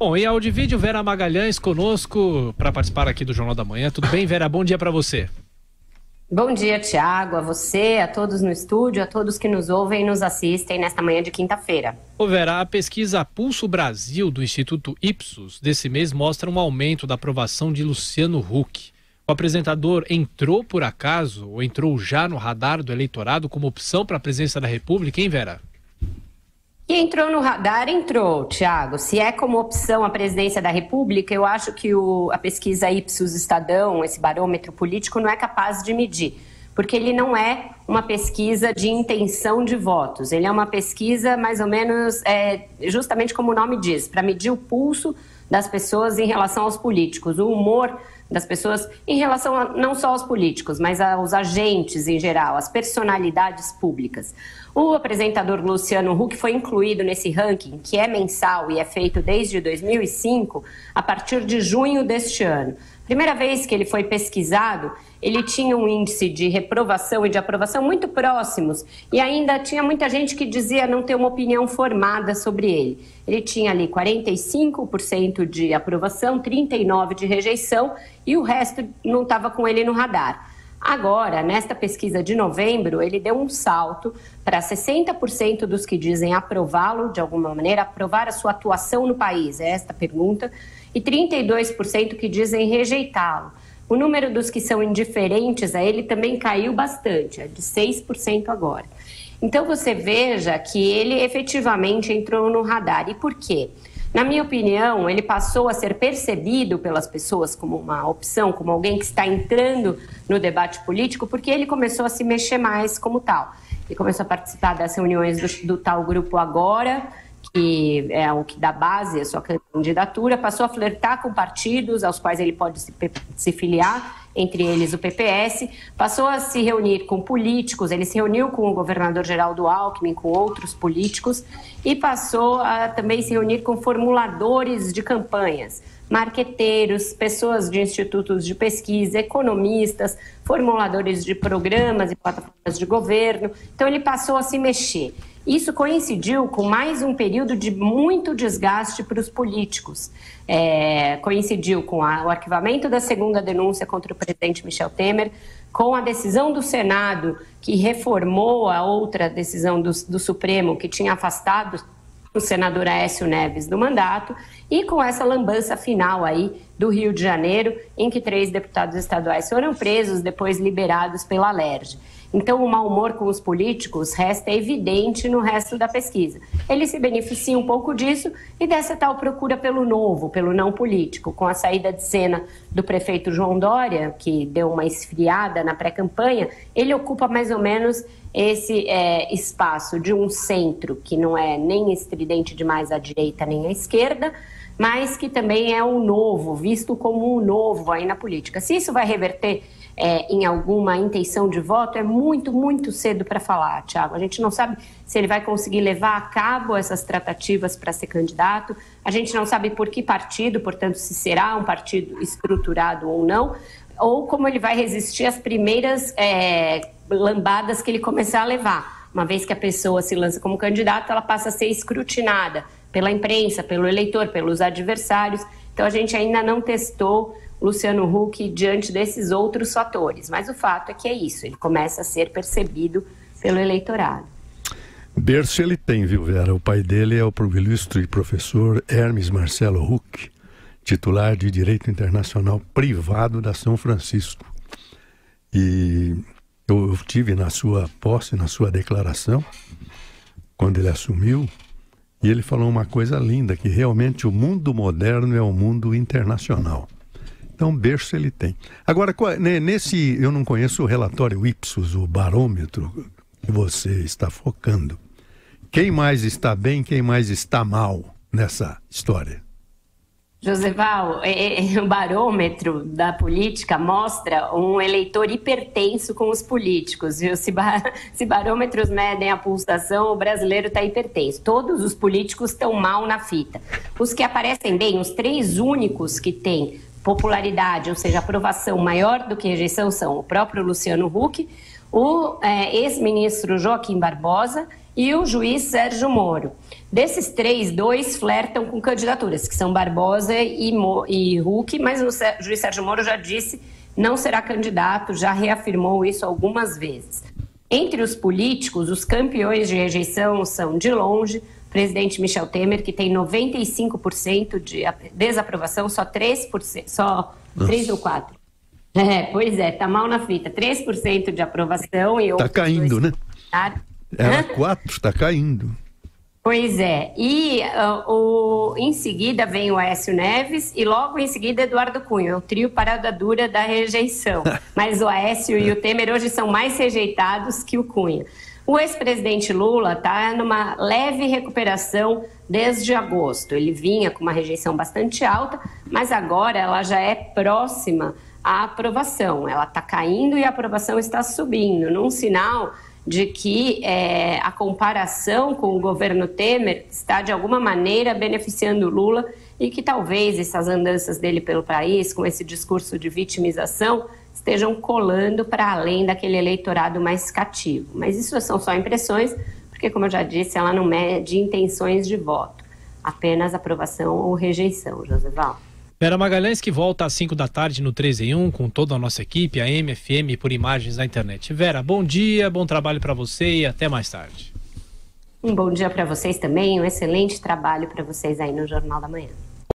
Bom, e áudio e vídeo, Vera Magalhães conosco para participar aqui do Jornal da Manhã. Tudo bem, Vera? Bom dia para você. Bom dia, Tiago, a você, a todos no estúdio, a todos que nos ouvem e nos assistem nesta manhã de quinta-feira. Ô Vera, a pesquisa Pulso Brasil do Instituto Ipsos desse mês mostra um aumento da aprovação de Luciano Huck. O apresentador entrou por acaso ou entrou já no radar do eleitorado como opção para a presidência da República, hein, Vera? E entrou no radar, entrou, Tiago. Se é como opção a presidência da República, eu acho que a pesquisa Ipsos Estadão, esse barômetro político, não é capaz de medir. Porque ele não é uma pesquisa de intenção de votos. Ele é uma pesquisa, mais ou menos, justamente como o nome diz, para medir o pulso das pessoas em relação aos políticos, o humor das pessoas em relação não só aos políticos, mas aos agentes em geral, às personalidades públicas. O apresentador Luciano Huck foi incluído nesse ranking, que é mensal e é feito desde 2005, a partir de junho deste ano. Primeira vez que ele foi pesquisado, ele tinha um índice de reprovação e de aprovação muito próximos e ainda tinha muita gente que dizia não ter uma opinião formada sobre ele. Ele tinha ali 45% de aprovação, 39% de rejeição e o resto não estava com ele no radar. Agora, nesta pesquisa de novembro, ele deu um salto para 60% dos que dizem aprová-lo, de alguma maneira, aprovar a sua atuação no país, é esta a pergunta, e 32% que dizem rejeitá-lo. O número dos que são indiferentes a ele também caiu bastante, é de 6% agora. Então você veja que ele efetivamente entrou no radar. E por quê? Na minha opinião, ele passou a ser percebido pelas pessoas como uma opção, como alguém que está entrando no debate político, porque ele começou a se mexer mais como tal. Ele começou a participar das reuniões do tal grupo Agora, que é o que dá base à sua candidatura, passou a flertar com partidos aos quais ele pode se filiar, entre eles o PPS, passou a se reunir com políticos, ele se reuniu com o governador Geraldo Alckmin, com outros políticos, e passou a também se reunir com formuladores de campanhas, marqueteiros, pessoas de institutos de pesquisa, economistas, formuladores de programas e plataformas de governo. Então ele passou a se mexer. Isso coincidiu com mais um período de muito desgaste para os políticos. Coincidiu com o arquivamento da segunda denúncia contra o presidente Michel Temer, com a decisão do Senado, que reformou a outra decisão do Supremo, que tinha afastado o senador Aécio Neves do mandato, e com essa lambança final aí do Rio de Janeiro, em que 3 deputados estaduais foram presos, depois liberados pela Alerj. Então, o mau humor com os políticos resta evidente no resto da pesquisa. Ele se beneficia um pouco disso e dessa tal procura pelo novo, pelo não político. Com a saída de cena do prefeito João Dória, que deu uma esfriada na pré-campanha, ele ocupa mais ou menos esse espaço de um centro que não é nem estridente demais à direita nem à esquerda, mas que também é um novo, visto como um novo aí na política. Se isso vai reverter em alguma intenção de voto, é muito, muito cedo para falar, Tiago. A gente não sabe se ele vai conseguir levar a cabo essas tratativas para ser candidato, a gente não sabe por que partido, portanto, se será um partido estruturado ou não, ou como ele vai resistir às primeiras lambadas que ele começar a levar. Uma vez que a pessoa se lança como candidato, ela passa a ser escrutinada pela imprensa, pelo eleitor, pelos adversários. Então a gente ainda não testou Luciano Huck diante desses outros fatores, mas o fato é que é isso, ele começa a ser percebido pelo eleitorado. Berço ele tem, viu, Vera? O pai dele é o ilustre e professor Hermes Marcelo Huck, titular de Direito Internacional Privado da São Francisco. E eu tive na sua posse, na sua declaração, quando ele assumiu, e ele falou uma coisa linda, que realmente o mundo moderno é o mundo internacional. Então, berço ele tem. Agora, eu não conheço o relatório Ipsos, o barômetro que você está focando. Quem mais está bem, quem mais está mal nessa história? Joseval, o barômetro da política mostra um eleitor hipertenso com os políticos, viu? Se barômetros medem a pulsação, o brasileiro está hipertenso. Todos os políticos estão mal na fita. Os que aparecem bem, os 3 únicos que têm popularidade, ou seja, aprovação maior do que rejeição, são o próprio Luciano Huck, o ex-ministro Joaquim Barbosa e o juiz Sérgio Moro. Desses 3, 2 flertam com candidaturas, que são Barbosa e Huck, mas o juiz Sérgio Moro já disse não será candidato, já reafirmou isso algumas vezes. Entre os políticos, os campeões de rejeição são, de longe, o presidente Michel Temer, que tem 95% de desaprovação, só 3%, só 3 ou 4%. Pois é, tá mal na fita. 3% de aprovação e outros... Tá caindo, né? Era 4, tá caindo. Pois é. E em seguida vem o Aécio Neves e logo em seguida Eduardo Cunha, o trio parada dura da rejeição. Mas o Aécio e o Temer hoje são mais rejeitados que o Cunha. O ex-presidente Lula está numa leve recuperação desde agosto. Ele vinha com uma rejeição bastante alta, mas agora ela já é próxima à aprovação. Ela está caindo e a aprovação está subindo, num sinal de que a comparação com o governo Temer está, de alguma maneira, beneficiando o Lula e que talvez essas andanças dele pelo país, com esse discurso de vitimização, estejam colando para além daquele eleitorado mais cativo. Mas isso são só impressões, porque, como eu já disse, ela não mede intenções de voto, apenas aprovação ou rejeição, Joseval. Vera Magalhães, que volta às 5 da tarde no 3 em 1 com toda a nossa equipe, a MFM por imagens na internet. Vera, bom dia, bom trabalho para você e até mais tarde. Um bom dia para vocês também, um excelente trabalho para vocês aí no Jornal da Manhã.